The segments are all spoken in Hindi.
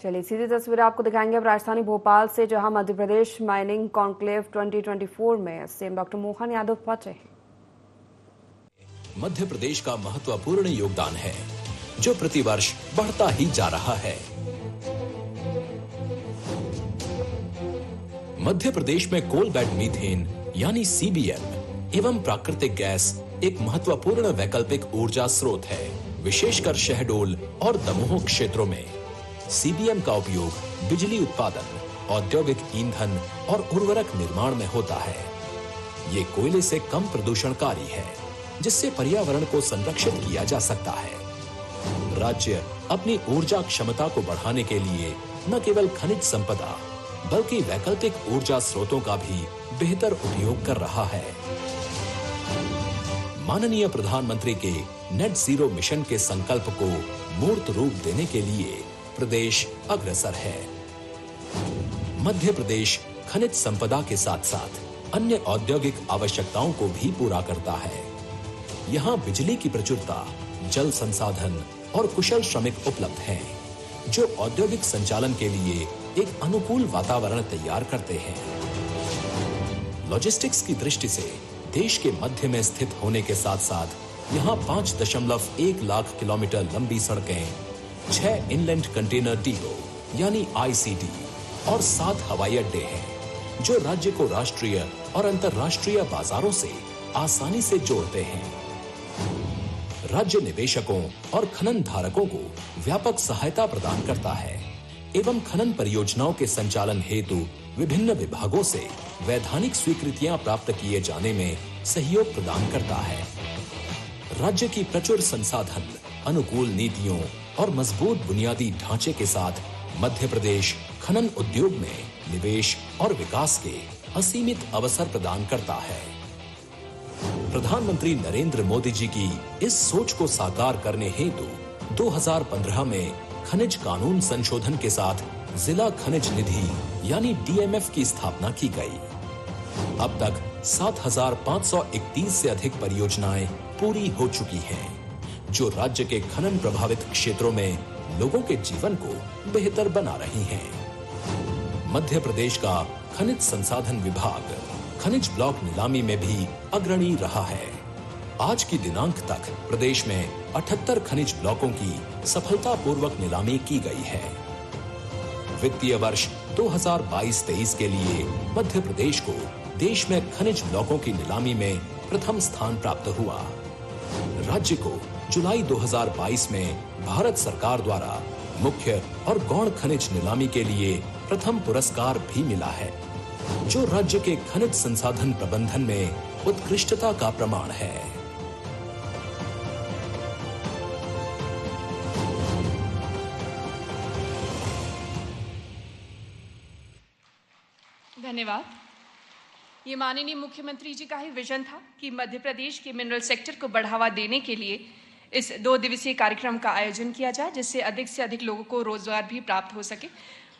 चलिए सीधी तस्वीरें आपको दिखाएंगे अब राजधानी भोपाल से, जहां मध्य प्रदेश माइनिंग कॉन्क्लेव 2024 में सीएम डॉक्टर मोहन यादव पहुंचे हैं। मध्य प्रदेश का महत्वपूर्ण योगदान है जो प्रतिवर्ष बढ़ता ही जा रहा है। मध्य प्रदेश में कोल बेड मीथेन यानी सीबीएम एवं प्राकृतिक गैस एक महत्वपूर्ण वैकल्पिक ऊर्जा स्रोत है। विशेषकर शहडोल और दमोह क्षेत्रों में सीबीएम का उपयोग बिजली उत्पादन, औद्योगिक ईंधन और उर्वरक निर्माण में होता है। ये कोयले से कम प्रदूषणकारी है, जिससे पर्यावरण को संरक्षित किया जा सकता है। राज्य अपनी ऊर्जा क्षमता को बढ़ाने के लिए न केवल खनिज संपदा बल्कि वैकल्पिक ऊर्जा स्रोतों का भी बेहतर उपयोग कर रहा है। माननीय प्रधानमंत्री के नेट जीरो मिशन के संकल्प को मूर्त रूप देने के लिए प्रदेश अग्रसर है। मध्य प्रदेश खनिज संपदा के साथ साथ अन्य औद्योगिक आवश्यकताओं को भी पूरा करता है। यहाँ बिजली की प्रचुरता, जल संसाधन और कुशल श्रमिक उपलब्ध हैं, जो औद्योगिक संचालन के लिए एक अनुकूल वातावरण तैयार करते हैं। लॉजिस्टिक्स की दृष्टि से देश के मध्य में स्थित होने के साथ साथ यहाँ 5.1 लाख किलोमीटर लंबी सड़कें, 6 इनलैंड कंटेनर डिपो यानी आईसीडी और 7 हवाई अड्डे हैं, जो राज्य को राष्ट्रीय और अंतर्राष्ट्रीय बाजारों से आसानी से जोड़ते हैं। राज्य निवेशकों और खनन धारकों को व्यापक सहायता प्रदान करता है एवं खनन परियोजनाओं के संचालन हेतु विभिन्न विभागों से वैधानिक स्वीकृतियां प्राप्त किए जाने में सहयोग प्रदान करता है। राज्य की प्रचुर संसाधन, अनुकूल नीतियों और मजबूत बुनियादी ढांचे के साथ मध्य प्रदेश खनन उद्योग में निवेश और विकास के असीमित अवसर प्रदान करता है। प्रधानमंत्री नरेंद्र मोदी जी की इस सोच को साकार करने हेतु 2015 में खनिज कानून संशोधन के साथ जिला खनिज निधि यानी डीएमएफ की स्थापना की गई। अब तक 7,531 से अधिक परियोजनाएं पूरी हो चुकी हैं, जो राज्य के खनन प्रभावित क्षेत्रों में लोगों के जीवन को बेहतर बना रही हैं। मध्य प्रदेश का खनिज संसाधन विभाग खनिज ब्लॉक नीलामी में भी अग्रणी रहा है। आज की दिनांक तक प्रदेश में 78 खनिज ब्लॉकों की सफलतापूर्वक नीलामी की गई है। वित्तीय वर्ष 2022-23 के लिए मध्य प्रदेश को देश में खनिज ब्लॉकों की नीलामी में प्रथम स्थान प्राप्त हुआ। राज्य को जुलाई 2022 में भारत सरकार द्वारा मुख्य और गौण खनिज नीलामी के लिए प्रथम पुरस्कार भी मिला है, जो राज्य के खनिज संसाधन प्रबंधन में उत्कृष्टता का प्रमाण है। धन्यवाद। ये माननीय मुख्यमंत्री जी का ही विजन था कि मध्य प्रदेश के मिनरल सेक्टर को बढ़ावा देने के लिए इस 2 दिवसीय कार्यक्रम का आयोजन किया जाए, जिससे अधिक से अधिक लोगों को रोजगार भी प्राप्त हो सके।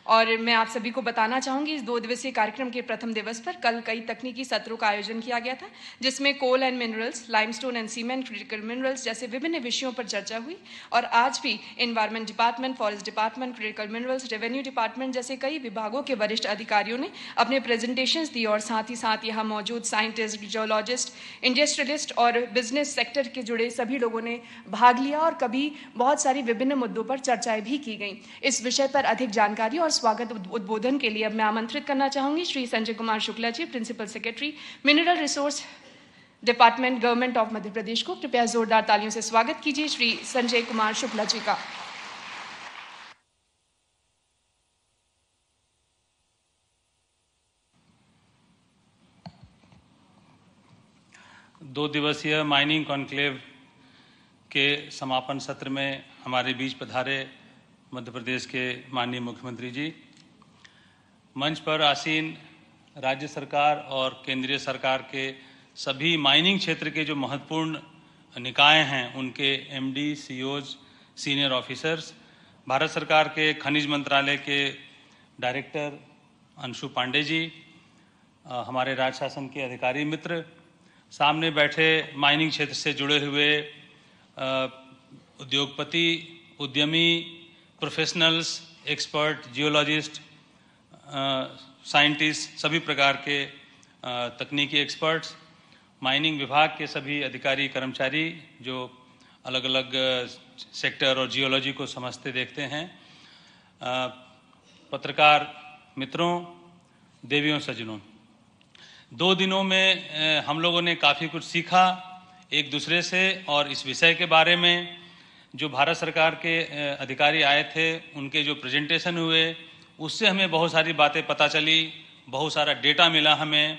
और मैं आप सभी को बताना चाहूँगी, इस 2 दिवसीय कार्यक्रम के प्रथम दिवस पर कल कई तकनीकी सत्रों का आयोजन किया गया था, जिसमें coal and minerals, limestone and cement, critical minerals जैसे विभिन्न विषयों पर चर्चा हुई। और आज भी environment department, forest department, critical minerals, revenue department जैसे कई विभागों के वरिष्ठ अधिकारियों ने अपने प्रेजेंटेशंस दी और साथ ही साथ यहाँ मौजूद साइंटिस्ट, जियोलॉजिस्ट, इंडस्ट्रियलिस्ट और बिजनेस सेक्टर के जुड़े सभी लोगों ने भाग लिया और कभी बहुत सारी विभिन्न मुद्दों पर चर्चाएं भी की गई। इस विषय पर अधिक जानकारी और स्वागत उद्बोधन के लिए अब मैं आमंत्रित करना चाहूंगी Shri Sanjay Kumar Shukla ji, principal secretary, mineral resource department, government of Madhya Pradesh को। कृपया जोरदार तालियों से स्वागत कीजिए श्री संजय कुमार शुक्ला जी का। दो दिवसीय माइनिंग कॉन्क्लेव के समापन सत्र में हमारे बीच पधारे मध्य प्रदेश के माननीय मुख्यमंत्री जी, मंच पर आसीन राज्य सरकार और केंद्रीय सरकार के सभी माइनिंग क्षेत्र के जो महत्वपूर्ण निकाय हैं, उनके MD, CEOs, senior officers, Bharat सरकार के खनिज मंत्रालय के डायरेक्टर अंशु पांडे जी, हमारे राज्य शासन के अधिकारी मित्र, सामने बैठे माइनिंग क्षेत्र से जुड़े हुए उद्योगपति, उद्यमी, प्रोफेशनल्स, एक्सपर्ट, जियोलॉजिस्ट, साइंटिस्ट, सभी प्रकार के तकनीकी एक्सपर्ट्स, माइनिंग विभाग के सभी अधिकारी कर्मचारी जो अलग अलग सेक्टर और जियोलॉजी को समझते देखते हैं, पत्रकार मित्रों, देवियों सज्जनों, 2 दिनों में हम लोगों ने काफ़ी कुछ सीखा एक दूसरे से, और इस विषय के बारे में जो भारत सरकार के अधिकारी आए थे उनके जो प्रेजेंटेशन हुए उससे हमें बहुत सारी बातें पता चली, बहुत सारा डेटा मिला हमें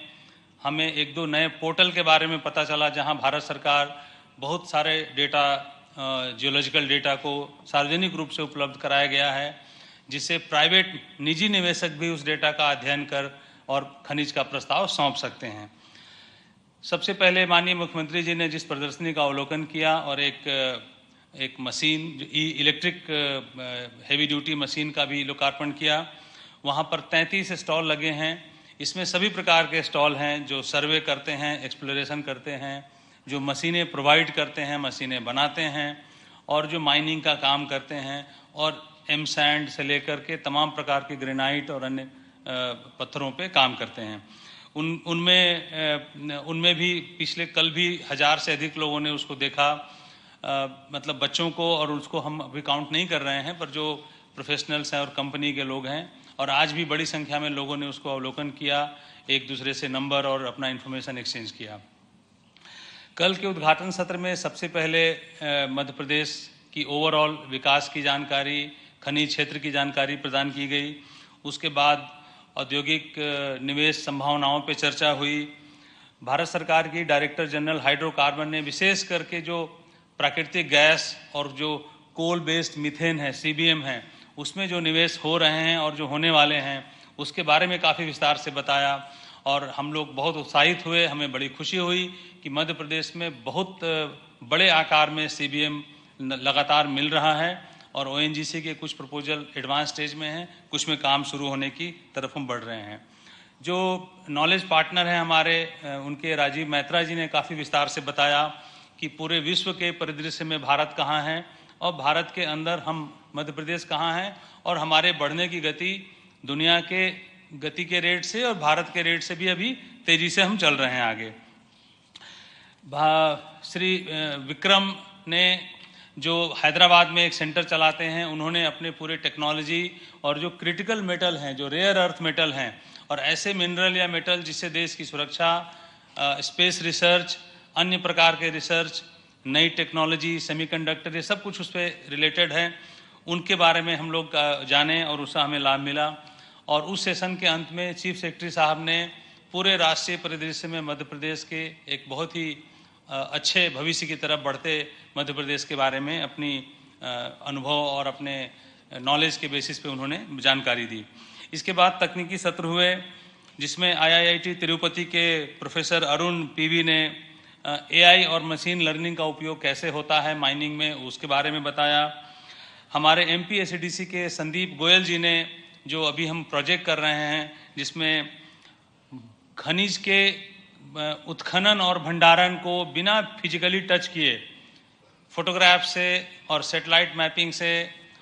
1-2 नए पोर्टल के बारे में पता चला जहां भारत सरकार बहुत सारे डेटा, जियोलॉजिकल डेटा को सार्वजनिक रूप से उपलब्ध कराया गया है, जिससे प्राइवेट निजी निवेशक भी उस डेटा का अध्ययन कर और खनिज का प्रस्ताव सौंप सकते हैं। सबसे पहले माननीय मुख्यमंत्री जी ने जिस प्रदर्शनी का अवलोकन किया और एक machine, electric heavy duty machine का भी लोकार्पण किया, वहाँ पर 33 स्टॉल लगे हैं। इसमें सभी प्रकार के स्टॉल हैं जो सर्वे करते हैं, एक्सप्लोरेशन करते हैं, जो मशीनें प्रोवाइड करते हैं, मशीनें बनाते हैं, और जो माइनिंग का काम करते हैं, और एम सैंड से लेकर के तमाम प्रकार के ग्रेनाइट और अन्य पत्थरों पे काम करते हैं। उनमें भी पिछले कल भी 1000 से अधिक लोगों ने उसको देखा, मतलब बच्चों को, और उसको हम अभी काउंट नहीं कर रहे हैं, पर जो प्रोफेशनल्स हैं और कंपनी के लोग हैं, और आज भी बड़ी संख्या में लोगों ने उसको अवलोकन किया, एक दूसरे से नंबर और अपना इन्फॉर्मेशन एक्सचेंज किया। कल के उद्घाटन सत्र में सबसे पहले मध्य प्रदेश की ओवरऑल विकास की जानकारी, खनिज क्षेत्र की जानकारी प्रदान की गई। उसके बाद औद्योगिक निवेश संभावनाओं पर चर्चा हुई। भारत सरकार की डायरेक्टर जनरल हाइड्रोकार्बन ने विशेष करके जो प्राकृतिक गैस और जो कोल बेस्ड मीथेन है, CBM है, उसमें जो निवेश हो रहे हैं और जो होने वाले हैं उसके बारे में काफ़ी विस्तार से बताया, और हम लोग बहुत उत्साहित हुए। हमें बड़ी खुशी हुई कि मध्य प्रदेश में बहुत बड़े आकार में CBM लगातार मिल रहा है, और ONGC के कुछ प्रपोजल एडवांस स्टेज में हैं, कुछ में काम शुरू होने की तरफ हम बढ़ रहे हैं। जो नॉलेज पार्टनर हैं हमारे, उनके राजीव मैत्रा जी ने काफ़ी विस्तार से बताया कि पूरे विश्व के परिदृश्य में भारत कहाँ है, और भारत के अंदर हम मध्य प्रदेश कहाँ हैं, और हमारे बढ़ने की गति दुनिया के गति के रेट से और भारत के रेट से भी अभी तेजी से हम चल रहे हैं आगे। श्री विक्रम ने जो हैदराबाद में एक सेंटर चलाते हैं, उन्होंने अपने पूरे टेक्नोलॉजी और जो क्रिटिकल मेटल हैं, जो रेयर अर्थ मेटल हैं, और ऐसे मिनरल या मेटल जिससे देश की सुरक्षा, स्पेस रिसर्च, अन्य प्रकार के रिसर्च, नई टेक्नोलॉजी, सेमीकंडक्टर, ये सब कुछ उस पर रिलेटेड है, उनके बारे में हम लोग जाने और उसका हमें लाभ मिला। और उस सेशन के अंत में चीफ सेक्रेटरी साहब ने पूरे राष्ट्रीय परिदृश्य में मध्य प्रदेश के एक बहुत ही अच्छे भविष्य की तरफ बढ़ते मध्य प्रदेश के बारे में अपनी अनुभव और अपने नॉलेज के बेसिस पे उन्होंने जानकारी दी। इसके बाद तकनीकी सत्र हुए, जिसमें IIT तिरुपति के प्रोफेसर अरुण PV ने AI और मशीन लर्निंग का उपयोग कैसे होता है माइनिंग में, उसके बारे में बताया। हमारे MP SADC के संदीप गोयल जी ने, जो अभी हम प्रोजेक्ट कर रहे हैं जिसमें खनिज के उत्खनन और भंडारण को बिना फिजिकली टच किए फोटोग्राफ से और सैटेलाइट मैपिंग से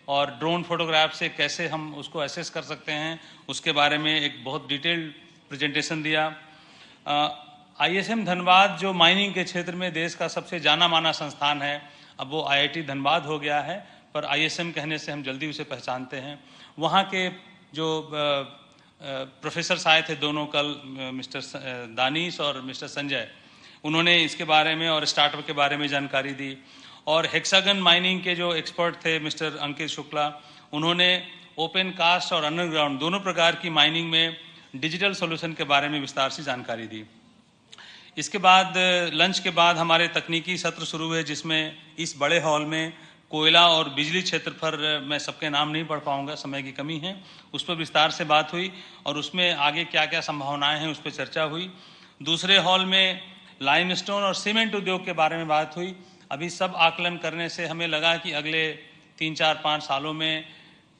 और ड्रोन फोटोग्राफ से कैसे हम उसको एसेस कर सकते हैं, उसके बारे में एक बहुत डिटेल्ड प्रेजेंटेशन दिया। ISM धनबाद जो माइनिंग के क्षेत्र में देश का सबसे जाना माना संस्थान है, अब वो IIT धनबाद हो गया है, पर ISM कहने से हम जल्दी उसे पहचानते हैं। वहाँ के जो प्रोफेसर्स आए थे दोनों कल, मिस्टर दानिश और मिस्टर संजय, उन्होंने इसके बारे में और स्टार्टअप के बारे में जानकारी दी। और हेक्सागन माइनिंग के जो एक्सपर्ट थे मिस्टर अंकित शुक्ला, उन्होंने ओपन कास्ट और अंडरग्राउंड दोनों प्रकार की माइनिंग में डिजिटल सॉल्यूशन के बारे में विस्तार से जानकारी दी। इसके बाद लंच के बाद हमारे तकनीकी सत्र शुरू हुए, जिसमें इस बड़े हॉल में कोयला और बिजली क्षेत्र पर मैं सबके नाम नहीं पढ़ पाऊंगा, समय की कमी है, उस पर विस्तार से बात हुई और उसमें आगे क्या क्या संभावनाएं हैं उस पर चर्चा हुई। दूसरे हॉल में लाइमस्टोन और सीमेंट उद्योग के बारे में बात हुई। अभी सब आकलन करने से हमें लगा कि अगले 3-4-5 सालों में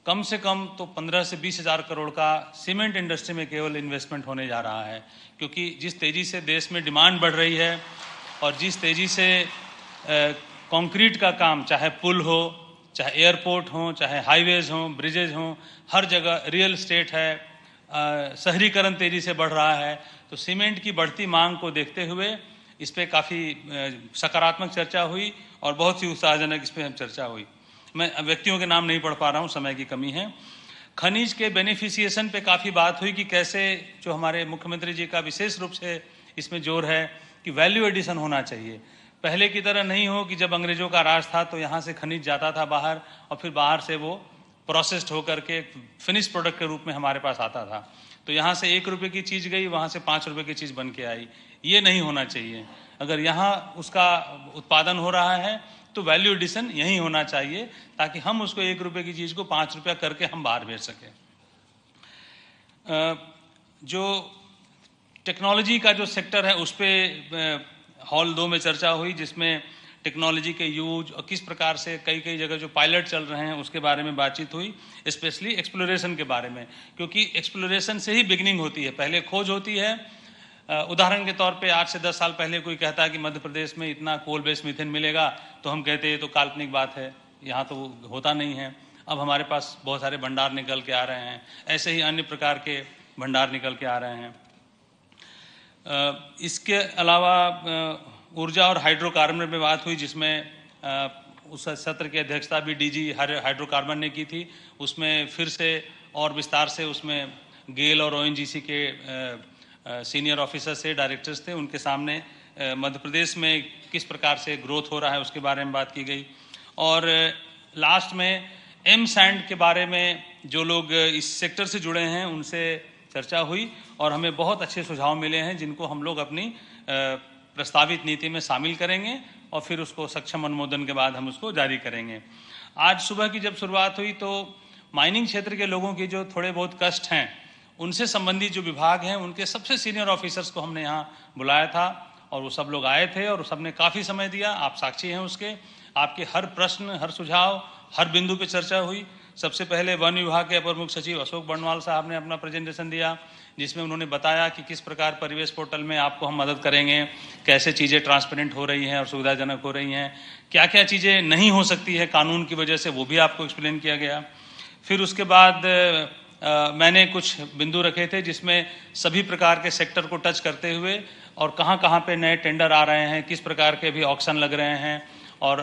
कम से कम तो 15 से 20 हज़ार करोड़ का सीमेंट इंडस्ट्री में केवल इन्वेस्टमेंट होने जा रहा है, क्योंकि जिस तेज़ी से देश में डिमांड बढ़ रही है और जिस तेज़ी से कंक्रीट का काम, चाहे पुल हो, चाहे एयरपोर्ट हों, चाहे हाईवेज हों, ब्रिजेज हों, हर जगह रियल एस्टेट है, शहरीकरण तेजी से बढ़ रहा है। तो सीमेंट की बढ़ती मांग को देखते हुए इस पे काफ़ी सकारात्मक चर्चा हुई और बहुत सी उत्साहजनक इस पे चर्चा हुई। मैं व्यक्तियों के नाम नहीं पढ़ पा रहा हूँ, समय की कमी है। खनिज के बेनिफिशिएशन पे काफ़ी बात हुई कि कैसे, जो हमारे मुख्यमंत्री जी का विशेष रूप से इसमें जोर है कि वैल्यू एडिशन होना चाहिए। पहले की तरह नहीं हो कि जब अंग्रेजों का राज था तो यहाँ से खनिज जाता था बाहर और फिर बाहर से वो प्रोसेस्ड होकर के फिनिश प्रोडक्ट के रूप में हमारे पास आता था। तो यहाँ से 1 रुपये की चीज़ गई, वहाँ से 5 रुपये की चीज़ बन के आई। ये नहीं होना चाहिए। अगर यहाँ उसका उत्पादन हो रहा है तो वैल्यू एडिशन यही होना चाहिए, ताकि हम उसको 1 रुपये की चीज़ को 5 रुपया करके हम बाहर भेज सकें। जो टेक्नोलॉजी का जो सेक्टर है उस पर हॉल 2 में चर्चा हुई, जिसमें टेक्नोलॉजी के यूज और किस प्रकार से कई जगह जो पायलट चल रहे हैं उसके बारे में बातचीत हुई, स्पेशली एक्सप्लोरेशन के बारे में, क्योंकि एक्सप्लोरेशन से ही बिगिनिंग होती है। पहले खोज होती है। उदाहरण के तौर पे 8 से 10 साल पहले कोई कहता है कि मध्य प्रदेश में इतना कोल बेस्ड मीथेन मिलेगा, तो हम कहते हैं ये तो काल्पनिक बात है, यहाँ तो होता नहीं है। अब हमारे पास बहुत सारे भंडार निकल के आ रहे हैं, ऐसे ही अन्य प्रकार के भंडार निकल के आ रहे हैं। इसके अलावा ऊर्जा और हाइड्रोकार्बन में बात हुई, जिसमें उस सत्र की अध्यक्षता भी डीजी हाइड्रोकार्बन ने की थी। उसमें फिर से और विस्तार से उसमें गेल और ओएनजीसी के सीनियर ऑफिसर से डायरेक्टर्स थे, उनके सामने मध्य प्रदेश में किस प्रकार से ग्रोथ हो रहा है उसके बारे में बात की गई। और लास्ट में एम सैंड के बारे में जो लोग इस सेक्टर से जुड़े हैं उनसे चर्चा हुई और हमें बहुत अच्छे सुझाव मिले हैं, जिनको हम लोग अपनी प्रस्तावित नीति में शामिल करेंगे और फिर उसको सक्षम अनुमोदन के बाद हम उसको जारी करेंगे। आज सुबह की जब शुरुआत हुई तो माइनिंग क्षेत्र के लोगों की जो थोड़े बहुत कष्ट हैं उनसे संबंधित जो विभाग हैं उनके सबसे सीनियर ऑफिसर्स को हमने यहाँ बुलाया था और वो सब लोग आए थे और सबने काफ़ी समय दिया। आप साक्षी हैं उसके। आपके हर प्रश्न, हर सुझाव, हर बिंदु पे चर्चा हुई। सबसे पहले वन विभाग के अपर मुख्य सचिव अशोक बर्णवाल साहब ने अपना प्रेजेंटेशन दिया, जिसमें उन्होंने बताया कि किस प्रकार परिवेश पोर्टल में आपको हम मदद करेंगे, कैसे चीज़ें ट्रांसपेरेंट हो रही हैं और सुविधाजनक हो रही हैं, क्या क्या चीज़ें नहीं हो सकती है कानून की वजह से, वो भी आपको एक्सप्लेन किया गया। फिर उसके बाद मैंने कुछ बिंदु रखे थे जिसमें सभी प्रकार के सेक्टर को टच करते हुए और कहाँ कहाँ पे नए टेंडर आ रहे हैं, किस प्रकार के भी ऑक्शन लग रहे हैं और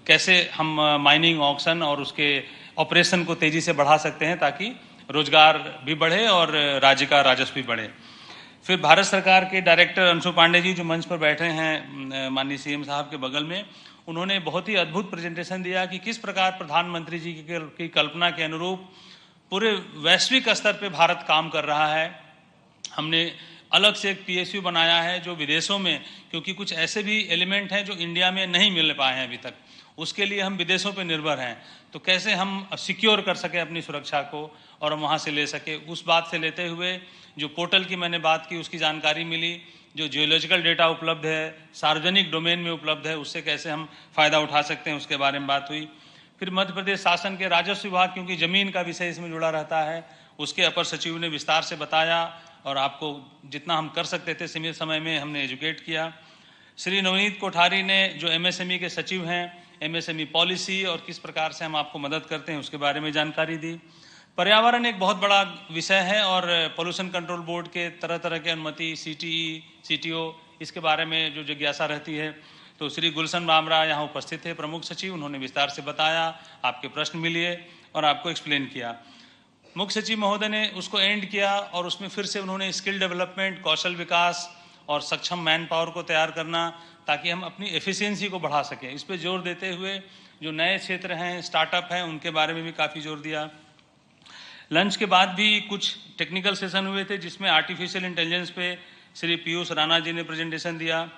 कैसे हम माइनिंग ऑक्शन और उसके ऑपरेशन को तेज़ी से बढ़ा सकते हैं ताकि रोजगार भी बढ़े और राज्य का राजस्व भी बढ़े। फिर भारत सरकार के डायरेक्टर अंशु पांडे जी जो मंच पर बैठे हैं माननीय सीएम साहब के बगल में, उन्होंने बहुत ही अद्भुत प्रेजेंटेशन दिया कि किस प्रकार प्रधानमंत्री जी की कल्पना के अनुरूप पूरे वैश्विक स्तर पे भारत काम कर रहा है। हमने अलग से एक PSU बनाया है जो विदेशों में, क्योंकि कुछ ऐसे भी एलिमेंट हैं जो इंडिया में नहीं मिल पाए हैं अभी तक, उसके लिए हम विदेशों पे निर्भर हैं, तो कैसे हम सिक्योर कर सकें अपनी सुरक्षा को और हम वहाँ से ले सके। उस बात से लेते हुए जो पोर्टल की मैंने बात की उसकी जानकारी मिली, जो जियोलॉजिकल डेटा उपलब्ध है, सार्वजनिक डोमेन में उपलब्ध है, उससे कैसे हम फ़ायदा उठा सकते हैं उसके बारे में बात हुई। फिर मध्य प्रदेश शासन के राजस्व विभाग, क्योंकि ज़मीन का विषय इसमें जुड़ा रहता है, उसके अपर सचिव ने विस्तार से बताया और आपको जितना हम कर सकते थे सीमित समय में हमने एजुकेट किया। श्री नवनीत कोठारी ने जो MSME के सचिव हैं, MSME पॉलिसी और किस प्रकार से हम आपको मदद करते हैं उसके बारे में जानकारी दी। पर्यावरण एक बहुत बड़ा विषय है और पोल्यूशन कंट्रोल बोर्ड के तरह तरह के अनुमति, CTE, CTO, इसके बारे में जो जिज्ञासा रहती है, तो श्री गुलशन बामरा यहाँ उपस्थित थे प्रमुख सचिव, उन्होंने विस्तार से बताया, आपके प्रश्न भी लिए और आपको एक्सप्लेन किया। मुख्य सचिव महोदय ने उसको एंड किया और उसमें फिर से उन्होंने स्किल डेवलपमेंट, कौशल विकास और सक्षम मैन पावर को तैयार करना ताकि हम अपनी एफिशिएंसी को बढ़ा सकें, इस पर जोर देते हुए जो नए क्षेत्र हैं, स्टार्टअप हैं, उनके बारे में भी काफ़ी जोर दिया। लंच के बाद भी कुछ टेक्निकल सेशन हुए थे जिसमें आर्टिफिशियल इंटेलिजेंस पे श्री पीयूष राणा जी ने प्रेजेंटेशन दिया।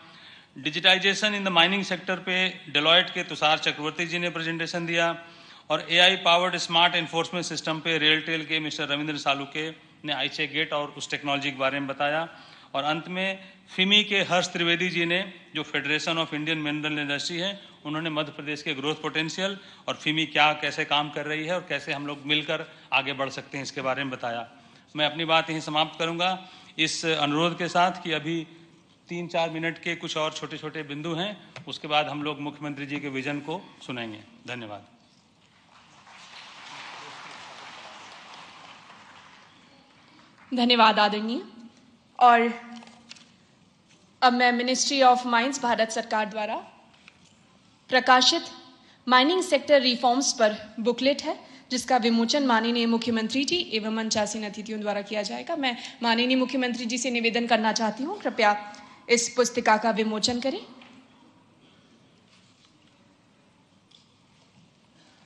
Digitization in the mining sector पे डेलॉयट के तुषार चक्रवर्ती जी ने प्रेजेंटेशन दिया और AI powered smart enforcement system पे रेलटेल के मिस्टर रविंद्र सालुके ने iCheck गेट और उस टेक्नोलॉजी के बारे में बताया। और अंत में FIMI के हर्ष त्रिवेदी जी ने, जो federation of Indian mineral industry है, उन्होंने मध्य प्रदेश के ग्रोथ पोटेंशियल और FIMI क्या कैसे काम कर रही है और कैसे हम लोग मिलकर आगे बढ़ सकते हैं इसके बारे में बताया। मैं अपनी बात यहीं समाप्त करूंगा इस अनुरोध के साथ कि अभी 3-4 मिनट के कुछ और छोटे छोटे बिंदु हैं, उसके बाद हम लोग मुख्यमंत्री जी के विजन को सुनेंगे। धन्यवाद। धन्यवाद आदरणीय। और अब मैं मिनिस्ट्री ऑफ माइंस भारत सरकार द्वारा प्रकाशित माइनिंग सेक्टर रिफॉर्म्स पर बुकलेट है, जिसका विमोचन माननीय मुख्यमंत्री जी एवं मंचासीन अतिथियों द्वारा किया जाएगा। मैं माननीय मुख्यमंत्री जी से निवेदन करना चाहती हूँ, कृपया इस पुस्तिका का विमोचन करें।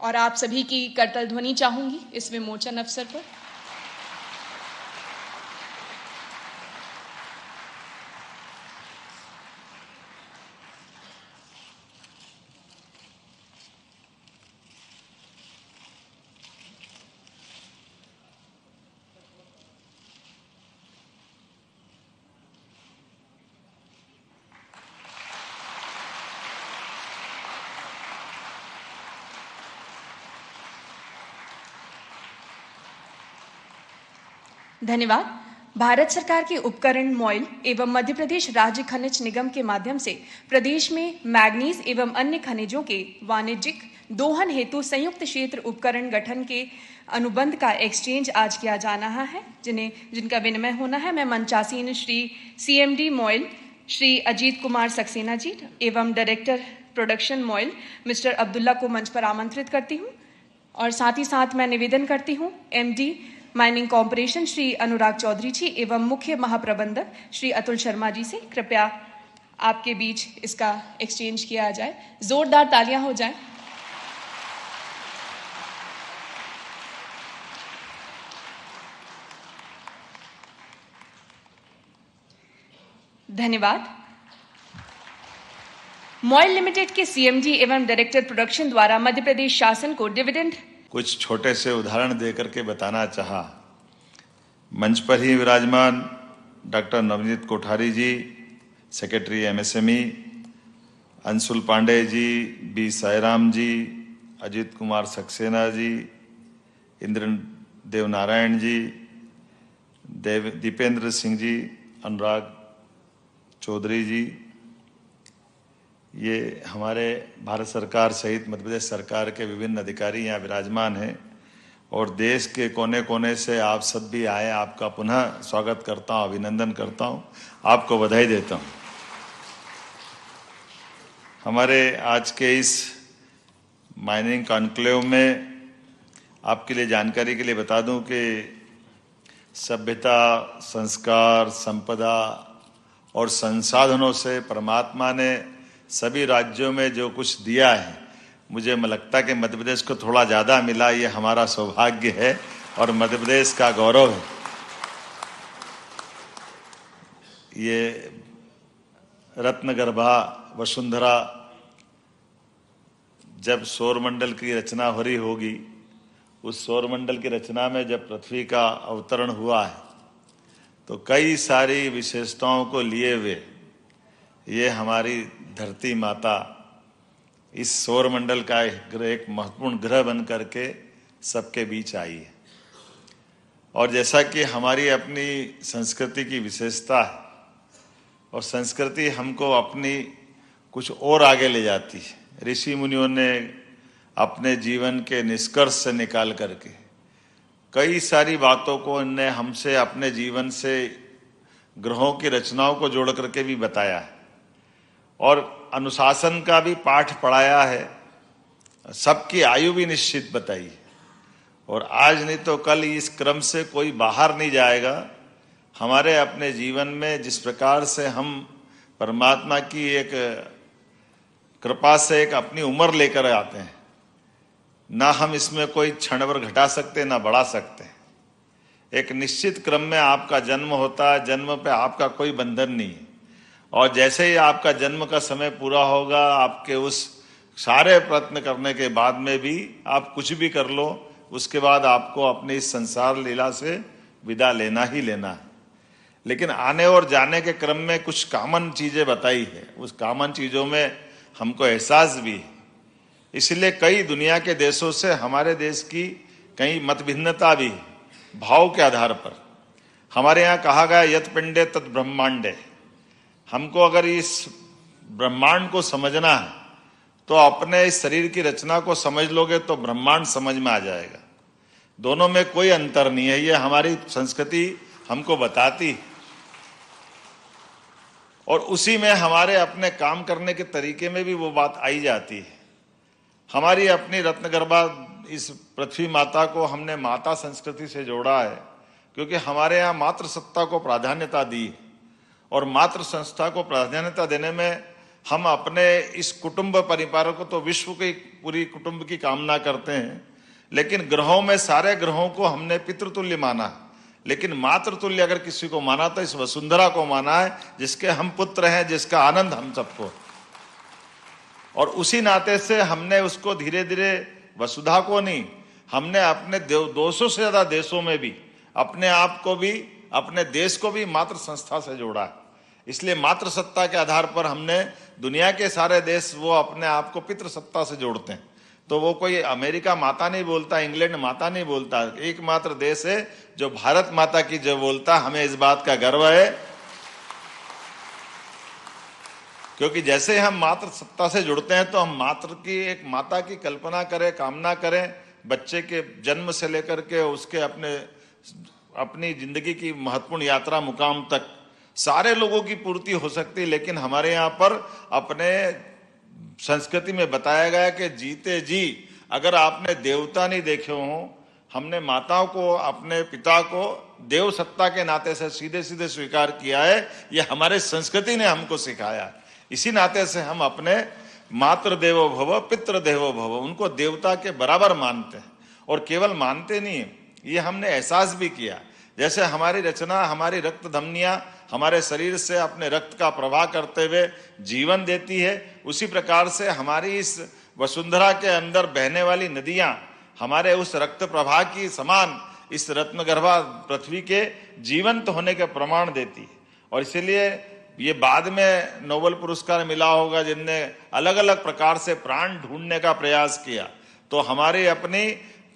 और आप सभी की करतल ध्वनि चाहूंगी इस विमोचन अवसर पर। धन्यवाद। भारत सरकार के उपकरण मॉइल एवं मध्य प्रदेश राज्य खनिज निगम के माध्यम से प्रदेश में मैग्नीज एवं अन्य खनिजों के वाणिज्यिक दोहन हेतु संयुक्त क्षेत्र उपकरण गठन के अनुबंध का एक्सचेंज आज किया जा रहा है, जिनका विनिमय होना है। मैं मंचासीन श्री CMD मॉइल श्री अजीत कुमार सक्सेना जी एवं director production MOIL mister Abdullah को मंच पर आमंत्रित करती हूँ। और साथ ही साथ मैं निवेदन करती हूँ MD mining corporation Shri Anurag Chaudhary जी एवं मुख्य महाप्रबंधक श्री अतुल शर्मा जी से कृपया आपके बीच इसका एक्सचेंज किया जाए। जोरदार तालियां हो जाएं। धन्यवाद। मॉइल लिमिटेड के CMD एवं डायरेक्टर प्रोडक्शन द्वारा मध्य प्रदेश शासन को डिविडेंड कुछ छोटे से उदाहरण देकर के बताना चाहा। मंच पर ही विराजमान डॉक्टर नवनीत कोठारी जी, secretary MSME, Anshul Pandey ji, B Sairam जी, अजीत कुमार सक्सेना जी, इंद्र देवनारायण जी, दीपेंद्र सिंह जी, अनुराग चौधरी जी, ये हमारे भारत सरकार सहित मध्य प्रदेश सरकार के विभिन्न अधिकारी यहाँ विराजमान हैं और देश के कोने कोने से आप सब भी आए। आपका पुनः स्वागत करता हूँ, अभिनंदन करता हूँ, आपको बधाई देता हूँ। हमारे आज के इस माइनिंग कॉन्क्लेव में आपके लिए जानकारी के लिए बता दूं कि सभ्यता, संस्कार, संपदा और संसाधनों से परमात्मा ने सभी राज्यों में जो कुछ दिया है, मुझे लगता है कि मध्य प्रदेश को थोड़ा ज़्यादा मिला। ये हमारा सौभाग्य है और मध्य प्रदेश का गौरव है। ये रत्नगर्भा वसुंधरा जब सौरमंडल की रचना हो रही होगी, उस सौरमंडल की रचना में जब पृथ्वी का अवतरण हुआ है तो कई सारी विशेषताओं को लिए हुए ये हमारी धरती माता इस सौरमंडल का एक महत्वपूर्ण ग्रह बन करके सबके बीच आई है। और जैसा कि हमारी अपनी संस्कृति की विशेषता है और संस्कृति हमको अपनी कुछ और आगे ले जाती है। ऋषि मुनियों ने अपने जीवन के निष्कर्ष से निकाल करके कई सारी बातों को इनने हमसे अपने जीवन से ग्रहों की रचनाओं को जोड़ करके भी बताया है और अनुशासन का भी पाठ पढ़ाया है। सबकी आयु भी निश्चित बताई है और आज नहीं तो कल इस क्रम से कोई बाहर नहीं जाएगा। हमारे अपने जीवन में जिस प्रकार से हम परमात्मा की एक कृपा से एक अपनी उम्र लेकर आते हैं, ना हम इसमें कोई क्षण भर घटा सकते ना बढ़ा सकते। एक निश्चित क्रम में आपका जन्म होता है, जन्म पे आपका कोई बंधन नहीं है और जैसे ही आपका जन्म का समय पूरा होगा, आपके उस सारे प्रयत्न करने के बाद में भी आप कुछ भी कर लो, उसके बाद आपको अपनी इस संसार लीला से विदा लेना ही लेना है। लेकिन आने और जाने के क्रम में कुछ कॉमन चीजें बताई है, उस कॉमन चीजों में हमको एहसास भी है। इसलिए कई दुनिया के देशों से हमारे देश की कई मत भिन्नता भी भाव के आधार पर। हमारे यहाँ कहा गया यत पिंडे तत् ब्रह्मांडे। हमको अगर इस ब्रह्मांड को समझना है तो अपने इस शरीर की रचना को समझ लोगे तो ब्रह्मांड समझ में आ जाएगा। दोनों में कोई अंतर नहीं है। ये हमारी संस्कृति हमको बताती है और उसी में हमारे अपने काम करने के तरीके में भी वो बात आई जाती है। हमारी अपनी रत्नगर्भा इस पृथ्वी माता को हमने माता संस्कृति से जोड़ा है, क्योंकि हमारे यहाँ मातृ सत्ता को प्राधान्यता दी है और मातृ संस्था को प्राधान्यता देने में हम अपने इस कुटुंब परिवार को तो विश्व की पूरी कुटुंब की कामना करते हैं, लेकिन ग्रहों में सारे ग्रहों को हमने पितृतुल्य माना है, लेकिन मातृतुल्य अगर किसी को माना तो इस वसुंधरा को माना है, जिसके हम पुत्र हैं, जिसका आनंद हम सबको। और उसी नाते से हमने उसको धीरे धीरे वसुधा को नहीं, हमने अपने 200 से ज्यादा देशों में भी अपने आप को भी, अपने देश को भी मातृ संस्था से जोड़ा है। इसलिए मातृ सत्ता के आधार पर हमने दुनिया के सारे देश वो अपने आप को पितृ सत्ता से जोड़ते हैं। तो वो कोई अमेरिका माता नहीं बोलता, इंग्लैंड माता नहीं बोलता, एकमात्र देश है जो भारत माता की जो बोलता। हमें इस बात का गर्व है, क्योंकि जैसे हम मातृ सत्ता से जुड़ते हैं तो हम मातृ की, एक माता की कल्पना करें, कामना करें, बच्चे के जन्म से लेकर के उसके अपनी जिंदगी की महत्वपूर्ण यात्रा मुकाम तक सारे लोगों की पूर्ति हो सकती है। लेकिन हमारे यहाँ पर अपने संस्कृति में बताया गया कि जीते जी अगर आपने देवता नहीं देखे हो, हमने माताओं को, अपने पिता को देव सत्ता के नाते से सीधे सीधे स्वीकार किया है। ये हमारे संस्कृति ने हमको सिखाया है। इसी नाते से हम अपने मातृ देवो भव पितृ देवो भव, उनको देवता के बराबर मानते हैं। और केवल मानते नहीं है, ये हमने एहसास भी किया। जैसे हमारी रचना, हमारी रक्त धमनियां हमारे शरीर से अपने रक्त का प्रवाह करते हुए जीवन देती है, उसी प्रकार से हमारी इस वसुंधरा के अंदर बहने वाली नदियां हमारे उस रक्त प्रवाह की समान इस रत्नगर्भा पृथ्वी के जीवंत होने के प्रमाण देती है। और इसलिए ये बाद में नोबेल पुरस्कार मिला होगा जिनने अलग अलग प्रकार से प्राण ढूंढने का प्रयास किया। तो हमारे अपनी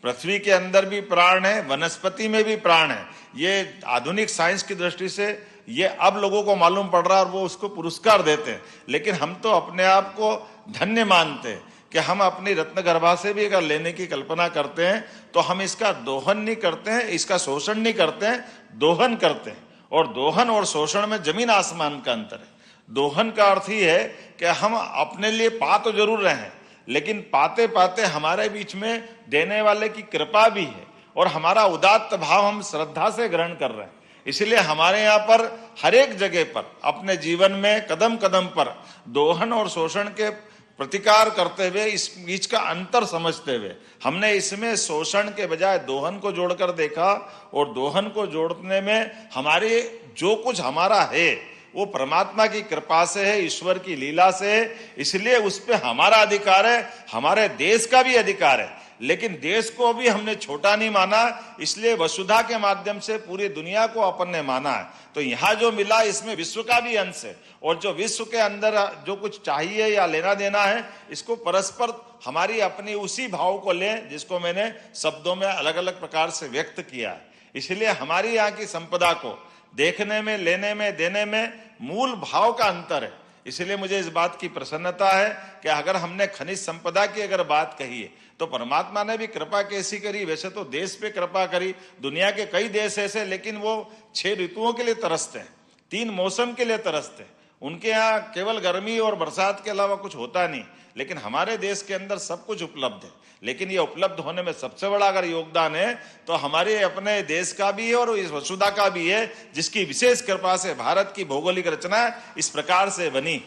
पृथ्वी के अंदर भी प्राण है, वनस्पति में भी प्राण है। ये आधुनिक साइंस की दृष्टि से ये अब लोगों को मालूम पड़ रहा है और वो उसको पुरस्कार देते हैं। लेकिन हम तो अपने आप को धन्य मानते हैं कि हम अपनी रत्नगर्भा से भी अगर लेने की कल्पना करते हैं तो हम इसका दोहन नहीं करते हैं, इसका शोषण नहीं करते हैं, दोहन करते हैं। और दोहन और शोषण में जमीन आसमान का अंतर है। दोहन का अर्थ ही है कि हम अपने लिए पा तो जरूर रहे हैं, लेकिन पाते पाते हमारे बीच में देने वाले की कृपा भी है और हमारा उदात्त भाव हम श्रद्धा से ग्रहण कर रहे हैं। इसलिए हमारे यहाँ पर हर एक जगह पर अपने जीवन में कदम कदम पर दोहन और शोषण के प्रतिकार करते हुए, इस बीच का अंतर समझते हुए हमने इसमें शोषण के बजाय दोहन को जोड़कर देखा। और दोहन को जोड़ने में हमारे जो कुछ हमारा है वो परमात्मा की कृपा से है, ईश्वर की लीला से है। इसलिए उस पर हमारा अधिकार है, हमारे देश का भी अधिकार है। लेकिन देश को भी हमने छोटा नहीं माना, इसलिए वसुधा के माध्यम से पूरी दुनिया को अपन ने माना है। तो यहाँ जो मिला इसमें विश्व का भी अंश है, और जो विश्व के अंदर जो कुछ चाहिए या लेना देना है, इसको परस्पर हमारी अपनी उसी भाव को लें जिसको मैंने शब्दों में अलग अलग प्रकार से व्यक्त किया है। इसलिए हमारी यहाँ की संपदा को देखने में, लेने में, देने में मूल भाव का अंतर है। इसलिए मुझे इस बात की प्रसन्नता है कि अगर हमने खनिज संपदा की अगर बात कही है तो परमात्मा ने भी कृपा कैसी करी। वैसे तो देश पे कृपा करी, दुनिया के कई देश ऐसे, लेकिन वो 6 ऋतुओं के लिए तरसते हैं, 3 मौसम के लिए तरसते हैं। उनके यहाँ केवल गर्मी और बरसात के अलावा कुछ होता नहीं, लेकिन हमारे देश के अंदर सब कुछ उपलब्ध है। लेकिन ये उपलब्ध होने में सबसे बड़ा अगर योगदान है तो हमारे अपने देश का भी है और इस वसुधा का भी है, जिसकी विशेष कृपा से भारत की भौगोलिक रचना इस प्रकार से बनी।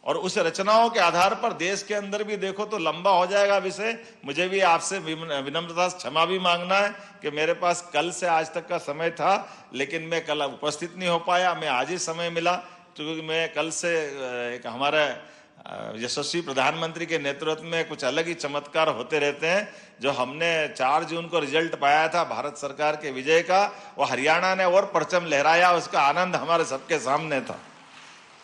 और उस रचनाओं के आधार पर देश के अंदर भी देखो तो लंबा हो जाएगा विषय। मुझे भी आपसे विनम्रता से क्षमा भी मांगना है कि मेरे पास कल से आज तक का समय था, लेकिन मैं कल उपस्थित नहीं हो पाया। मैं आज ही समय मिला, क्योंकि मैं कल से एक हमारे यशस्वी प्रधानमंत्री के नेतृत्व में कुछ अलग ही चमत्कार होते रहते हैं। जो हमने 4 जून को रिजल्ट पाया था भारत सरकार के विजय का, वो हरियाणा ने और परचम लहराया, उसका आनंद हमारे सबके सामने था।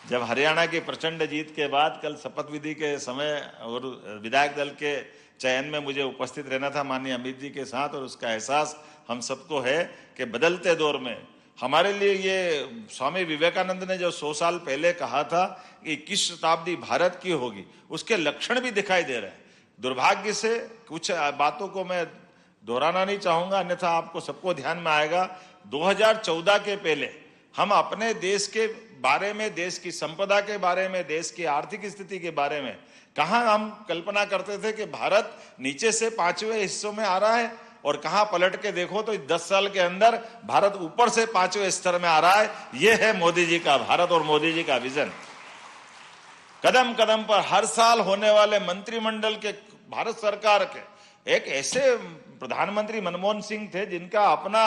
जब हरियाणा की प्रचंड जीत के बाद कल शपथ विधि के समय और विधायक दल के चयन में मुझे उपस्थित रहना था माननीय अमित जी के साथ, और उसका एहसास हम सबको है कि बदलते दौर में हमारे लिए ये स्वामी विवेकानंद ने जो 100 साल पहले कहा था कि 21 शताब्दी भारत की होगी, उसके लक्षण भी दिखाई दे रहे हैं। दुर्भाग्य से कुछ बातों को मैं दोहराना नहीं चाहूंगा, अन्यथा आपको सबको ध्यान में आएगा। 2014 के पहले हम अपने देश के बारे में, देश की संपदा के बारे में, देश की आर्थिक स्थिति के बारे में कहां हम कल्पना करते थे कि भारत नीचे से 5वें हिस्सों में आ रहा है, और कहां पलट के देखो तो 10 साल के अंदर भारत ऊपर से 5वें स्तर में आ रहा है। यह है मोदी जी का भारत और मोदी जी का विजन। कदम कदम पर हर साल होने वाले मंत्रिमंडल के, भारत सरकार के एक ऐसे प्रधानमंत्री मनमोहन सिंह थे जिनका अपना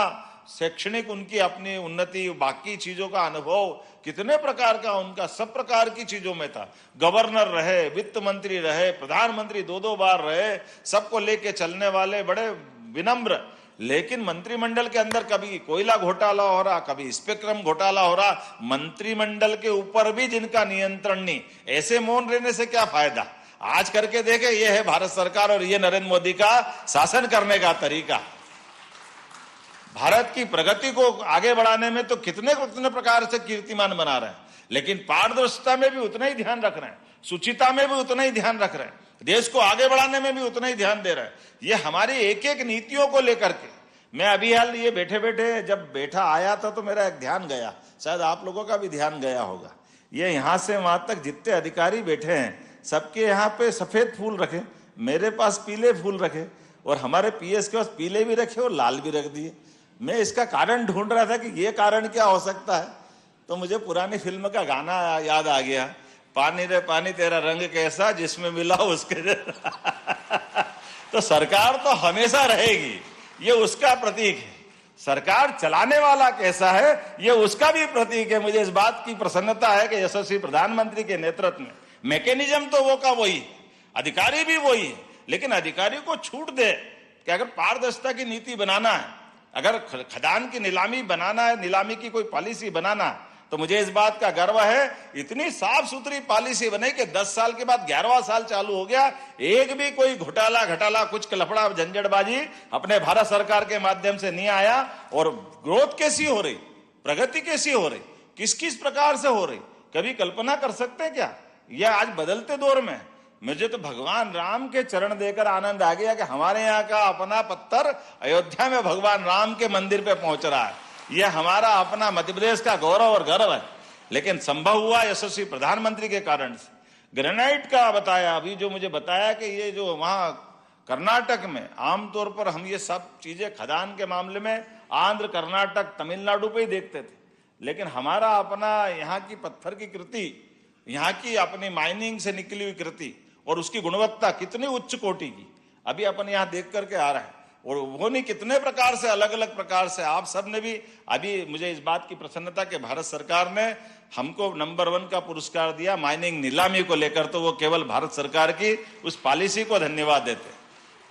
शैक्षणिक, उनकी अपनी उन्नति, बाकी चीजों का अनुभव कितने प्रकार का उनका सब प्रकार की चीजों में था। गवर्नर रहे, वित्त मंत्री रहे, प्रधानमंत्री 2-2 बार रहे, सबको लेके चलने वाले, बड़े विनम्र। लेकिन मंत्रिमंडल के अंदर कभी कोयला घोटाला हो रहा, कभी स्पेक्ट्रम घोटाला हो रहा, मंत्रिमंडल के ऊपर भी जिनका नियंत्रण नहीं, ऐसे मौन रहने से क्या फायदा। आज करके देखे, ये है भारत सरकार और ये नरेंद्र मोदी का शासन करने का तरीका। भारत की प्रगति को आगे बढ़ाने में तो कितने प्रकार से कीर्तिमान बना रहे हैं, लेकिन पारदर्शिता में भी उतना ही ध्यान रख रहे हैं, शुचिता में भी उतना ही ध्यान रख रहे हैं, देश को आगे बढ़ाने में भी उतना ही ध्यान दे रहे हैं। ये हमारी एक एक नीतियों को लेकर के, मैं अभी हाल ये बैठे बैठे जब बैठा आया था तो मेरा एक ध्यान गया, शायद आप लोगों का भी ध्यान गया होगा। ये यहां से वहां तक जितने अधिकारी बैठे हैं, सबके यहाँ पे सफेद फूल रखे, मेरे पास पीले फूल रखे, और हमारे पीएस के पास पीले भी रखे और लाल भी रख दिए। मैं इसका कारण ढूंढ रहा था कि ये कारण क्या हो सकता है, तो मुझे पुरानी फिल्म का गाना याद आ गया, पानी रे पानी तेरा रंग कैसा, जिसमें मिला उसके तो सरकार तो हमेशा रहेगी, ये उसका प्रतीक है। सरकार चलाने वाला कैसा है, ये उसका भी प्रतीक है। मुझे इस बात की प्रसन्नता है कि यशस्वी प्रधानमंत्री के नेतृत्व में मैकेनिज्म तो वो का वही, अधिकारी भी वही है, लेकिन अधिकारी को छूट दे कि अगर पारदर्शिता की नीति बनाना है, अगर खदान की नीलामी बनाना है, नीलामी की कोई पॉलिसी बनाना है, तो मुझे इस बात का गर्व है, इतनी साफ सुथरी पॉलिसी बने कि 10 साल के बाद 11वां साल चालू हो गया, एक भी कोई घोटाला कुछ लफड़ा झंझटबाजी अपने भारत सरकार के माध्यम से नहीं आया। और ग्रोथ कैसी हो रही, प्रगति कैसी हो रही, किस किस प्रकार से हो रही, कभी कल्पना कर सकते हैं क्या। यह आज बदलते दौर में मुझे तो भगवान राम के चरण देकर आनंद आ गया कि हमारे यहाँ का अपना पत्थर अयोध्या में भगवान राम के मंदिर पे पहुंच रहा है। यह हमारा अपना मध्य प्रदेश का गौरव और गर्व है, लेकिन संभव हुआ यशस्वी प्रधानमंत्री के कारण से। ग्रेनाइट का बताया, अभी जो मुझे बताया कि ये जो वहां कर्नाटक में आमतौर पर हम ये सब चीजें खदान के मामले में आंध्र, कर्नाटक, तमिलनाडु पे ही देखते थे, लेकिन हमारा अपना यहाँ की पत्थर की कृति, यहाँ की अपनी माइनिंग से निकली हुई कृति और उसकी गुणवत्ता कितनी उच्च कोटि की अभी अपन यहाँ देख करके आ रहा है। और वो नहीं कितने प्रकार से, अलग अलग प्रकार से आप सब ने भी, अभी मुझे इस बात की प्रसन्नता कि भारत सरकार ने हमको नंबर 1 का पुरस्कार दिया माइनिंग नीलामी को लेकर, तो वो केवल भारत सरकार की उस पॉलिसी को धन्यवाद देते।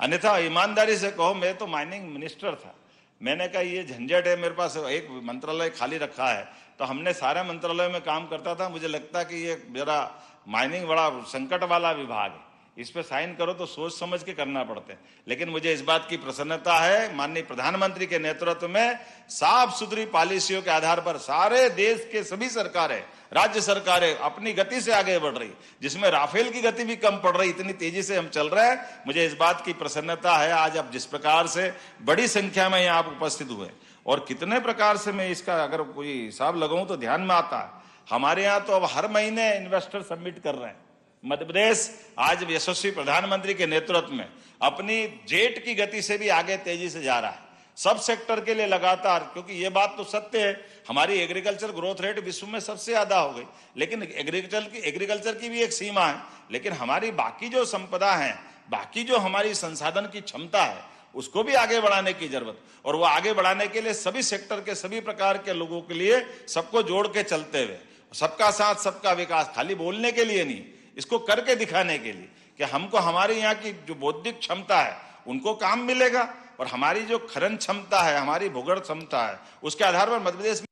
अन्यथा ईमानदारी से कहो, मैं तो माइनिंग मिनिस्टर था, मैंने कहा ये झंझट है, मेरे पास एक मंत्रालय खाली रखा है, तो हमने सारे मंत्रालय में काम करता था, मुझे लगता कि ये जरा माइनिंग बड़ा संकट वाला विभाग है, इस पे साइन करो तो सोच समझ के करना पड़ता है। लेकिन मुझे इस बात की प्रसन्नता है, माननीय प्रधानमंत्री के नेतृत्व में साफ सुथरी पॉलिसियों के आधार पर सारे देश के सभी सरकारें, राज्य सरकारें अपनी गति से आगे बढ़ रही, जिसमें राफेल की गति भी कम पड़ रही, इतनी तेजी से हम चल रहे हैं। मुझे इस बात की प्रसन्नता है आज आप जिस प्रकार से बड़ी संख्या में यहाँ आप उपस्थित हुए, और कितने प्रकार से मैं इसका अगर कोई हिसाब लगाऊं तो ध्यान में आता है। हमारे यहाँ तो अब हर महीने इन्वेस्टर सबमिट कर रहे हैं। मध्य प्रदेश आज यशस्वी प्रधानमंत्री के नेतृत्व में अपनी जेट की गति से भी आगे तेजी से जा रहा है, सब सेक्टर के लिए लगातार, क्योंकि ये बात तो सत्य है, हमारी एग्रीकल्चर ग्रोथ रेट विश्व में सबसे ज्यादा हो गई, लेकिन एग्रीकल्चर की भी एक सीमा है, लेकिन हमारी बाकी जो संपदा है, बाकी जो हमारी संसाधन की क्षमता है, उसको भी आगे बढ़ाने की जरूरत, और वो आगे बढ़ाने के लिए सभी सेक्टर के सभी प्रकार के लोगों के लिए सबको जोड़ के चलते हुए, सबका साथ सबका विकास, खाली बोलने के लिए नहीं, इसको करके दिखाने के लिए कि हमको हमारे यहाँ की जो बौद्धिक क्षमता है उनको काम मिलेगा, और हमारी जो खनन क्षमता है, हमारी भूगर्भ क्षमता है, उसके आधार पर मध्य प्रदेश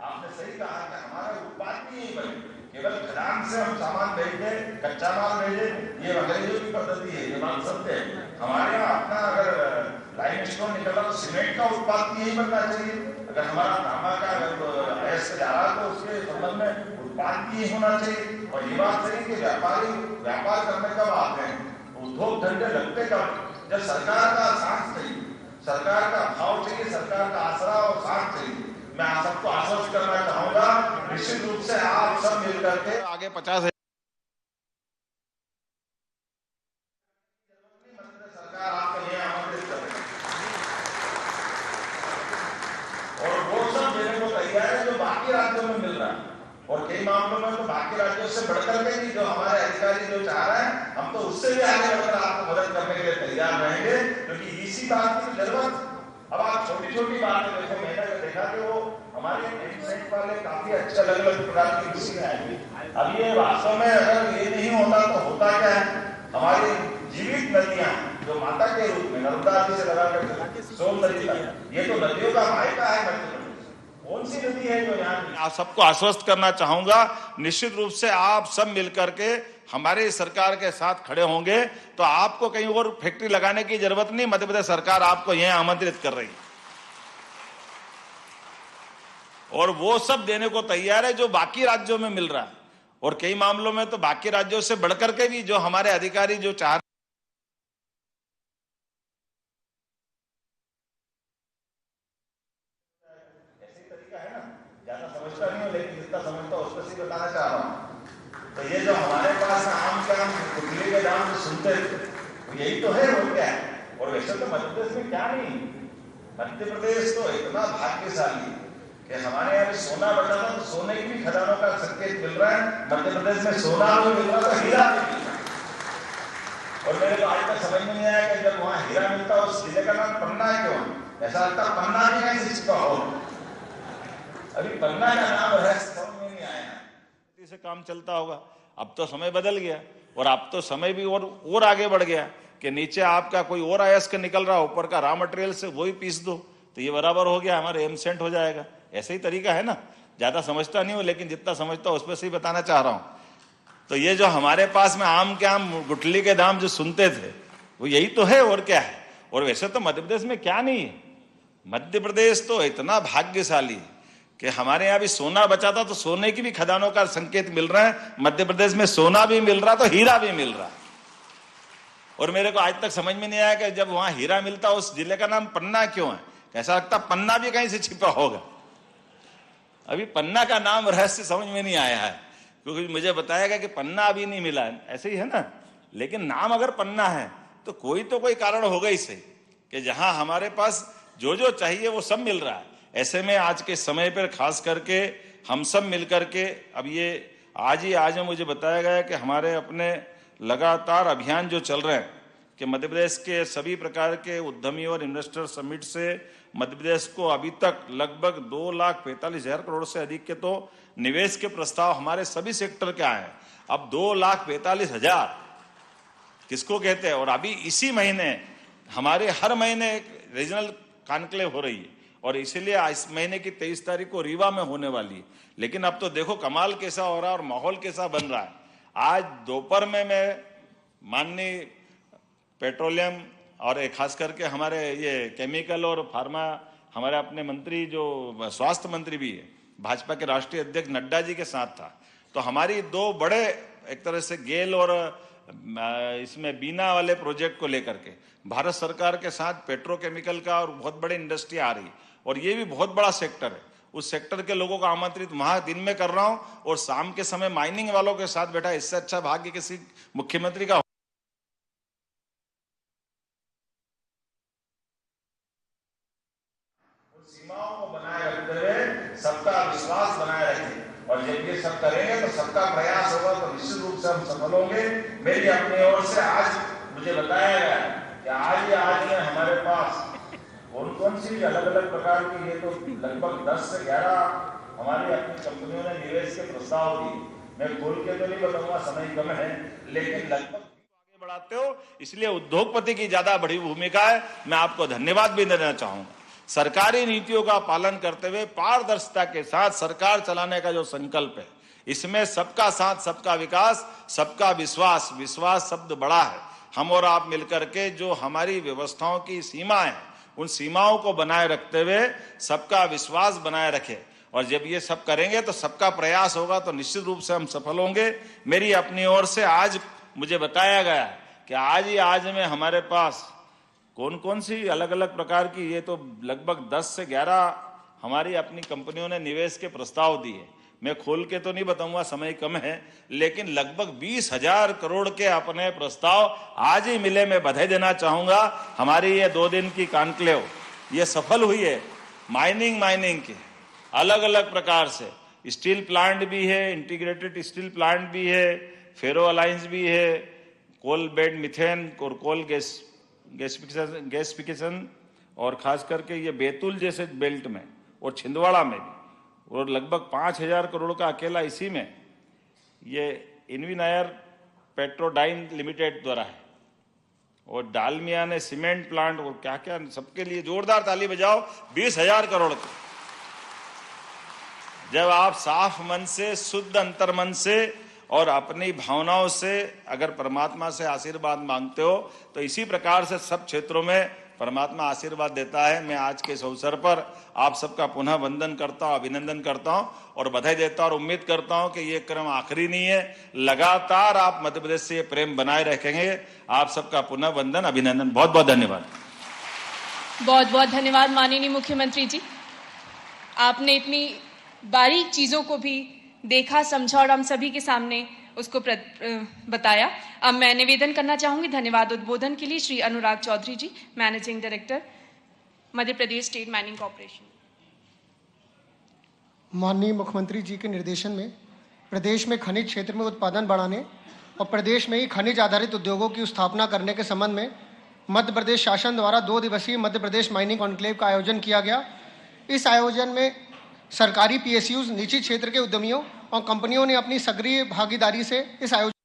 आपने सही कहा कि हमारा उत्पाद भी यही बने, केवल खदान से हम सामान भेजे, कच्चा माल भेजे, ये अंग्रेजों की पद्धति है, ये बात सत्य है। हमारे यहाँ अपना अगर लाइम स्टोन निकला तो सीमेंट का उत्पाद यही बनना चाहिए। अगर हमारा तांबा का अयस्क जा रहा तो उसके संबंध में उत्पाद यही होना चाहिए। और ये बात सही कि व्यापारी व्यापार करने कब आते हैं, उद्योग धंधे लगते कब, जब सरकार का साथ चाहिए, सरकार का भाव चाहिए, सरकार का आसरा और साथ चाहिए। मैं आप सबको आश्वस्त करना चाहूंगा, निश्चित रूप से आप सब मिलकर के आगे 50 सरकार आपके लिए आमंत्रित करेगी और वो सब देने को तैयार है जो बाकी राज्यों में मिल रहा है। और कई मामलों में तो बाकी राज्यों से बढ़कर के भी जो हमारे अधिकारी जो चाह रहे हैं, हम तो उससे भी आगे बढ़कर आपको मदद करने के लिए तैयार रहेंगे, क्योंकि इसी बात की जरूरत। अब आप छोटी छोटी बातें देखो, मैंने देखा कि वो हमारे एमसेट वाले काफी अच्छे अलग अलग प्रकार की खुशियां आएंगी। अब ये वास्तव में अगर ये नहीं होता तो होता क्या है, हमारी जीवित नदियां जो माता के रूप में नर्मदा जी से लगाकर सोन नदी तक, ये तो नदियों का मायका है मध्य प्रदेश। कौन सी नदी है जो यहाँ? आप सबको आश्वस्त करना चाहूंगा, निश्चित रूप से आप सब मिलकर के हमारे सरकार के साथ खड़े होंगे तो आपको कहीं और फैक्ट्री लगाने की जरूरत नहीं। मध्य प्रदेश सरकार आपको यहां आमंत्रित कर रही है और वो सब देने को तैयार है जो बाकी राज्यों में मिल रहा है। और कई मामलों में तो बाकी राज्यों से बढ़कर के भी जो हमारे अधिकारी जो चाह ज्यादा समझता नहीं हूं, लेकिन जितना समझता हूं उसको सिर्फ बताना चाह रहा हूं। तो ये जो हमारे पास आम के आम गुठली के दाम जो सुनते थे, यही तो है और क्या है। और वैसे तो मध्य प्रदेश में क्या नहीं, मध्य प्रदेश तो इतना भाग्यशाली कि हमारे यहाँ सोना बचा था तो सोने की भी खदानों का संकेत मिल रहा है। मध्य प्रदेश में सोना भी मिल रहा था, हीरा भी मिल रहा है। और मेरे को आज तक समझ में नहीं आया कि जब वहां हीरा मिलता उस जिले का नाम पन्ना है क्यों? ऐसा लगता पन्ना भी कहीं से छिपा हो। अभी पन्ना का नाम रहस्य समझ में नहीं आया, से काम चलता होगा। अब तो समय बदल गया और अब तो समय भी और आगे बढ़ गया कि नीचे आपका कोई और अयस्क निकल रहा, ऊपर का रॉ मटेरियल से वही पीस दो तो ये बराबर हो गया, हमारे एमसेंट हो जाएगा। ऐसे ही तरीका है ना। ज्यादा समझता नहीं हूं, लेकिन जितना समझता हूं उस पर से ही बताना चाह रहा हूं। तो ये जो हमारे पास में आम के आम गुठली के दाम जो सुनते थे वो यही तो है और क्या है। और वैसे तो मध्य प्रदेश में क्या नहीं है, मध्य प्रदेश तो इतना भाग्यशाली कि हमारे यहाँ भी सोना बचा था तो सोने की भी खदानों का संकेत मिल रहा है। मध्य प्रदेश में सोना भी मिल रहा तो हीरा भी मिल रहा। और मेरे को आज तक समझ में नहीं आया कि जब वहां हीरा मिलता उस जिले का नाम पन्ना क्यों है। ऐसा लगता पन्ना भी कहीं से छिपा होगा। अभी पन्ना का नाम रहस्य समझ में नहीं आया है, क्योंकि मुझे बताया गया कि पन्ना अभी नहीं मिला है। ऐसे ही है ना, लेकिन नाम अगर पन्ना है तो कोई कारण होगा ही सही कि जहां हमारे पास जो चाहिए वो सब मिल रहा है। ऐसे में आज के समय पर खास करके हम सब मिलकर के अब ये आज मुझे बताया गया कि हमारे अपने लगातार अभियान जो चल रहे हैं कि मध्य प्रदेश के सभी प्रकार के उद्यमी और इन्वेस्टर समिट से मध्य प्रदेश को अभी तक लगभग 2,45,000 करोड़ से अधिक के तो निवेश के प्रस्ताव हमारे सभी सेक्टर के आए हैं। अब 2,45,000 किसको कहते हैं। और अभी इसी महीने हमारे हर महीने एक रीजनल कॉन्क्लेव हो रही है और इसीलिए इस महीने की 23 तारीख को रीवा में होने वाली है। लेकिन अब तो देखो कमाल कैसा हो रहा है और माहौल कैसा बन रहा है। आज दोपहर में मैं माननीय पेट्रोलियम और खास करके हमारे ये केमिकल और फार्मा हमारे अपने मंत्री जो स्वास्थ्य मंत्री भी है, भाजपा के राष्ट्रीय अध्यक्ष नड्डा जी के साथ था। तो हमारी दो बड़े एक तरह से गेल और इसमें बीना वाले प्रोजेक्ट को लेकर के भारत सरकार के साथ पेट्रोकेमिकल का और बहुत बड़ी इंडस्ट्री आ रही और ये भी बहुत बड़ा सेक्टर है। उस सेक्टर के लोगों को आमंत्रित वहां दिन में कर रहा हूं और शाम के समय माइनिंग वालों के साथ बैठा। इससे अच्छा भाग्य किसी मुख्यमंत्री का सीमाओं को बनाए रखते हुए सबका विश्वास बनाए रखें और जब ये सब करेंगे तो सबका प्रयास होगा तो निश्चित रूप से हम सफल होंगे। मेरी अपनी ओर से आज मुझे बताया गया कि आज में हमारे पास कौन सी अलग अलग प्रकार की, ये तो लगभग 10 से 11 हमारी अपनी कंपनियों ने निवेश के प्रस्ताव दिए। मैं खोल के तो नहीं बताऊंगा, समय कम है, लेकिन लगभग आगे बढ़ाते हो इसलिए उद्योगपति की ज्यादा बड़ी भूमिका है। मैं आपको धन्यवाद भी देना चाहूंगा। सरकारी नीतियों का पालन करते हुए पारदर्शिता के साथ सरकार चलाने का जो संकल्प है, इसमें सबका साथ सबका विकास सबका विश्वास शब्द बड़ा है। हम और आप मिलकर के जो हमारी व्यवस्थाओं की सीमा है उन सीमाओं को बनाए रखते हुए सबका विश्वास बनाए रखे। और जब ये सब करेंगे तो सबका प्रयास होगा तो निश्चित रूप से हम सफल होंगे। मेरी अपनी ओर से आज मुझे बताया गया कि आज में हमारे पास कौन कौन सी अलग अलग प्रकार की, ये तो लगभग 10 से 11 हमारी अपनी कंपनियों ने निवेश के प्रस्ताव दिए। मैं खोल के तो नहीं बताऊंगा, समय कम है, लेकिन लगभग 20,000 करोड़ के अपने प्रस्ताव आज ही मिले। मैं बधाई देना चाहूंगा। हमारी ये 2 दिन की कॉन्क्लेव ये सफल हुई है। माइनिंग के अलग अलग प्रकार से स्टील प्लांट भी है, इंटीग्रेटेड स्टील प्लांट भी है, फेरो अलायंस भी है, कोल बेड मिथेन और कोल गैसिफिकेशन, और खास करके ये बैतूल जैसे बेल्ट में और छिंदवाड़ा में भी, और लगभग 5,000 करोड़ का अकेला इसी में ये इन्विनायर पेट्रोडाइन लिमिटेड द्वारा है, और डालमिया ने सीमेंट प्लांट और क्या क्या, सबके लिए जोरदार ताली बजाओ। 20,000 करोड़ के जब आप साफ मन से, शुद्ध अंतर्मन से और अपनी भावनाओं से अगर परमात्मा से आशीर्वाद मांगते हो तो इसी प्रकार से सब क्षेत्रों में परमात्मा आशीर्वाद देता है। मैं आज के इस अवसर पर आप सबका पुनः वंदन करता हूं, अभिनंदन करता हूं और बधाई देता हूं और उम्मीद करता हूं कि ये क्रम आखिरी नहीं है। लगातार आप मध्य प्रदेश से ये प्रेम बनाए रखेंगे। आप सबका पुनः वंदन, अभिनंदन, बहुत बहुत धन्यवाद। बहुत बहुत धन्यवाद माननीय मुख्यमंत्री जी। आपने इतनी बारीक चीजों को भी देखा, समझा और हम सभी के सामने उसको बताया। अब मैं निवेदन करना चाहूंगी धन्यवाद उद्बोधन के लिए श्री अनुराग चौधरी जी, managing director Madhya Pradesh state mining corporation. माननीय मुख्यमंत्री जी के निर्देशन में प्रदेश में खनिज क्षेत्र में उत्पादन बढ़ाने और प्रदेश में ही खनिज आधारित उद्योगों की स्थापना करने के संबंध में मध्य प्रदेश शासन द्वारा 2 दिवसीय मध्य प्रदेश माइनिंग कॉन्क्लेव का आयोजन किया गया। इस आयोजन में सरकारी PSUs, निजी क्षेत्र के उद्यमियों और कंपनियों ने अपनी सक्रिय भागीदारी से इस आयोजन